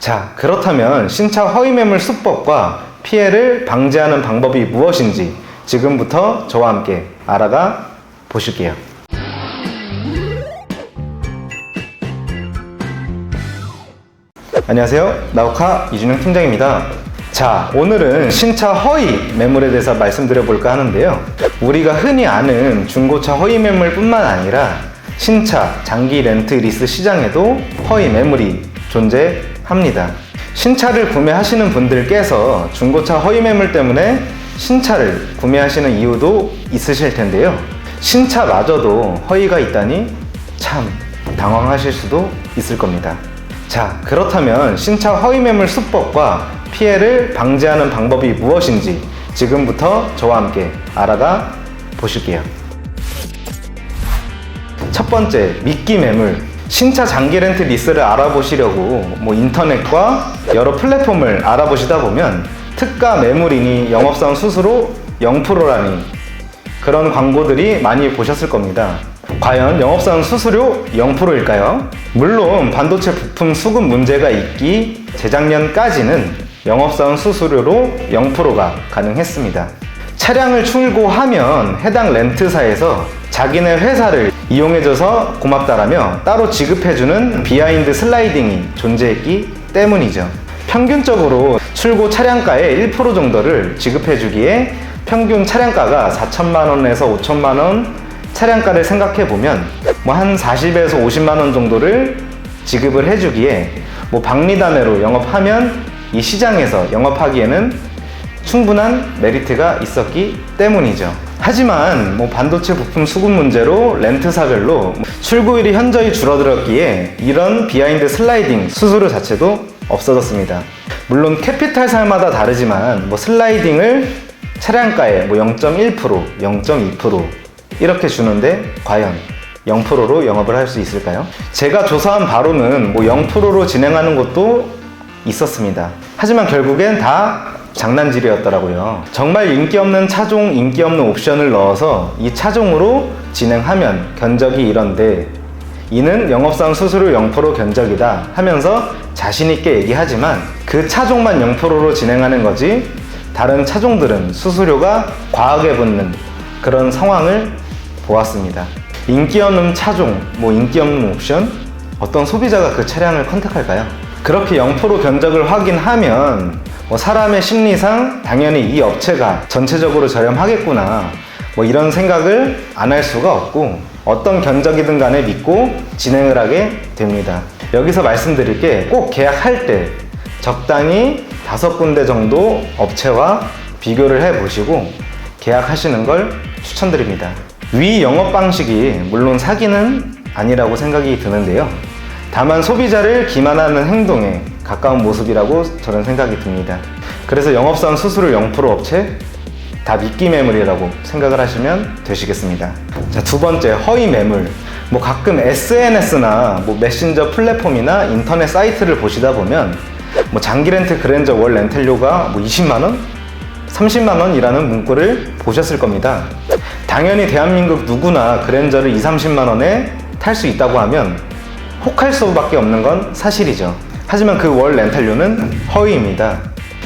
자, 그렇다면 신차 허위 매물 수법과 피해를 방지하는 방법이 무엇인지 지금부터 저와 함께 알아가 보실게요. 안녕하세요. 나우카 이준영 팀장입니다. 자, 오늘은 신차 허위 매물에 대해서 말씀드려 볼까 하는데요. 우리가 흔히 아는 중고차 허위 매물뿐만 아니라 신차, 장기 렌트 리스 시장에도 허위 매물이 존재합니다. 신차를 구매하시는 분들께서 중고차 허위 매물 때문에 신차를 구매하시는 이유도 있으실 텐데요. 신차마저도 허위가 있다니 참 당황하실 수도 있을 겁니다. 자, 그렇다면 신차 허위 매물 수법과 피해를 방지하는 방법이 무엇인지 지금부터 저와 함께 알아가 보실게요. 첫 번째, 미끼 매물. 신차 장기 렌트 리스를 알아보시려고 인터넷과 여러 플랫폼을 알아보시다 보면 특가 매물이니 영업사원 수수료 0%라니 그런 광고들이 많이 보셨을 겁니다. 과연 영업사원 수수료 0%일까요? 물론 반도체 부품 수급 문제가 있기 재작년까지는 영업사원 수수료로 0%가 가능했습니다. 차량을 출고하면 해당 렌트사에서 자기네 회사를 이용해줘서 고맙다라며 따로 지급해주는 비하인드 슬라이딩이 존재했기 때문이죠. 평균적으로 출고 차량가의 1% 정도를 지급해주기에 평균 차량가가 4천만원에서 5천만원 차량가를 생각해보면 한 40에서 50만원 정도를 지급을 해주기에 박리담회로 영업하면 이 시장에서 영업하기에는 충분한 메리트가 있었기 때문이죠. 하지만 반도체 부품 수급 문제로 렌트사별로 출고일이 현저히 줄어들었기에 이런 비하인드 슬라이딩 수수료 자체도 없어졌습니다. 물론 캐피탈사마다 다르지만 슬라이딩을 차량가에 0.1%, 0.2% 이렇게 주는데 과연 0%로 영업을 할 수 있을까요? 제가 조사한 바로는 0%로 진행하는 곳도 있었습니다. 하지만 결국엔 다 장난질이었더라고요. 정말 인기 없는 차종, 인기 없는 옵션을 넣어서 이 차종으로 진행하면 견적이 이런데 이는 영업사원 수수료 0% 견적이다 하면서 자신있게 얘기하지만 그 차종만 0%로 진행하는 거지 다른 차종들은 수수료가 과하게 붙는 그런 상황을 보았습니다. 인기 없는 차종, 인기 없는 옵션? 어떤 소비자가 그 차량을 컨택할까요? 그렇게 0% 견적을 확인하면 사람의 심리상 당연히 이 업체가 전체적으로 저렴하겠구나 이런 생각을 안 할 수가 없고 어떤 견적이든 간에 믿고 진행을 하게 됩니다. 여기서 말씀드릴 게 꼭 계약할 때 적당히 5군데 정도 업체와 비교를 해 보시고 계약하시는 걸 추천드립니다. 위 영업 방식이 물론 사기는 아니라고 생각이 드는데요. 다만 소비자를 기만하는 행동에 가까운 모습이라고 저는 생각이 듭니다. 그래서 영업사원 수수료 0% 업체 다 미끼 매물이라고 생각을 하시면 되시겠습니다. 자, 두 번째, 허위 매물. 가끔 SNS나 메신저 플랫폼이나 인터넷 사이트를 보시다 보면 장기 렌트 그랜저 월 렌탈료가 20만원? 30만원이라는 문구를 보셨을 겁니다. 당연히 대한민국 누구나 그랜저를 20-30만원에 탈 수 있다고 하면 혹할 수밖에 없는 건 사실이죠. 하지만 그 월 렌탈료는 허위입니다.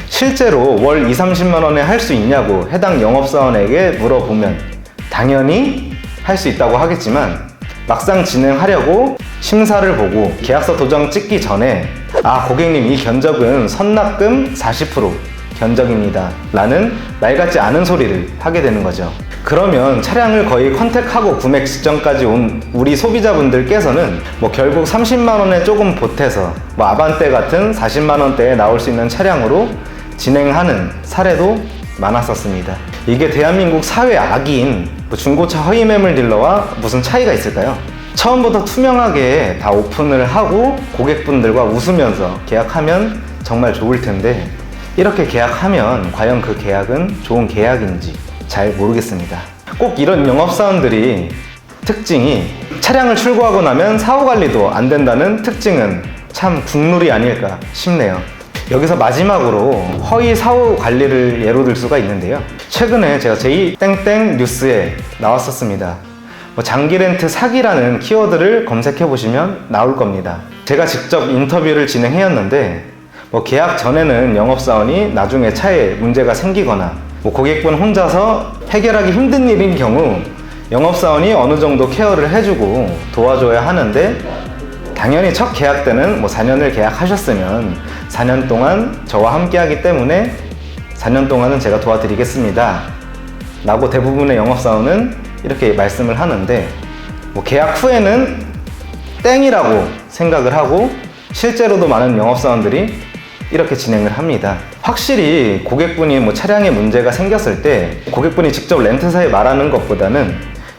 실제로 월 20-30만원에 할 수 있냐고 해당 영업사원에게 물어보면 당연히 할 수 있다고 하겠지만 막상 진행하려고 심사를 보고 계약서 도장 찍기 전에 고객님 이 견적은 선납금 40% 견적입니다 라는 말 같지 않은 소리를 하게 되는 거죠. 그러면 차량을 거의 컨택하고 구매 직전까지 온 우리 소비자분들께서는 결국 30만원에 조금 보태서 아반떼 같은 40만원대에 나올 수 있는 차량으로 진행하는 사례도 많았었습니다. 이게 대한민국 사회 악인 중고차 허위 매물 딜러와 무슨 차이가 있을까요? 처음부터 투명하게 다 오픈을 하고 고객분들과 웃으면서 계약하면 정말 좋을 텐데 이렇게 계약하면 과연 그 계약은 좋은 계약인지 잘 모르겠습니다. 꼭 이런 영업사원들이 특징이 차량을 출고하고 나면 사후관리도 안 된다는 특징은 참 국룰이 아닐까 싶네요. 여기서 마지막으로 허위 사후 관리를 예로 들 수가 있는데요. 최근에 제가 제2땡땡 뉴스에 나왔었습니다. 장기 렌트 사기라는 키워드를 검색해 보시면 나올 겁니다. 제가 직접 인터뷰를 진행해왔는데 뭐 계약 전에는 영업사원이 나중에 차에 문제가 생기거나 뭐 고객분 혼자서 해결하기 힘든 일인 경우 영업사원이 어느 정도 케어를 해주고 도와줘야 하는데, 당연히 첫 계약 때는 뭐 4년을 계약하셨으면 4년 동안 저와 함께 하기 때문에 4년 동안은 제가 도와드리겠습니다 라고 대부분의 영업사원은 이렇게 말씀을 하는데, 뭐 계약 후에는 땡이라고 생각을 하고 실제로도 많은 영업사원들이 이렇게 진행을 합니다. 확실히 고객분이 뭐 차량에 문제가 생겼을 때 고객분이 직접 렌트사에 말하는 것보다는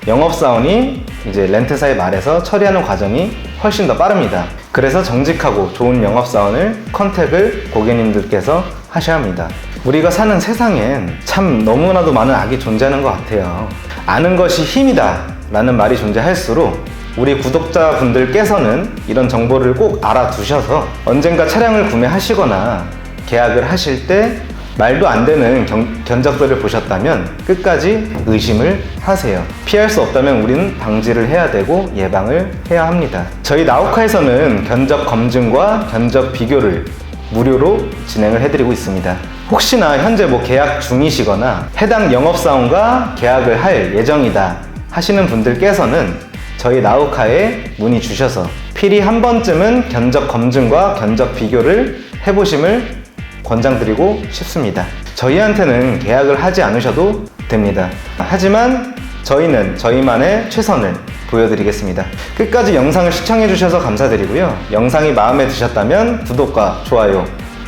영업사원이 이제 렌트사에 말해서 처리하는 과정이 훨씬 더 빠릅니다. 그래서 정직하고 좋은 영업사원을 컨택을 고객님들께서 하셔야 합니다. 우리가 사는 세상엔 참 너무나도 많은 악이 존재하는 것 같아요. 아는 것이 힘이다 라는 말이 존재할수록 우리 구독자분들께서는 이런 정보를 꼭 알아두셔서 언젠가 차량을 구매하시거나 계약을 하실 때 말도 안 되는 견적들을 보셨다면 끝까지 의심을 하세요. 피할 수 없다면 우리는 방지를 해야 되고 예방을 해야 합니다. 저희 나우카에서는 견적 검증과 견적 비교를 무료로 진행을 해드리고 있습니다. 혹시나 현재 뭐 계약 중이시거나 해당 영업사원과 계약을 할 예정이다 하시는 분들께서는 저희 나우카에 문의 주셔서 필히 한 번쯤은 견적 검증과 견적 비교를 해보심을 권장드리고 싶습니다. 저희한테는 계약을 하지 않으셔도 됩니다. 하지만 저희는 저희만의 최선을 보여드리겠습니다. 끝까지 영상을 시청해 주셔서 감사드리고요. 영상이 마음에 드셨다면 구독과 좋아요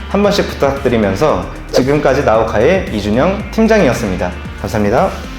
한 번씩 부탁드리면서 지금까지 나우카의 이준영 팀장이었습니다. 감사합니다.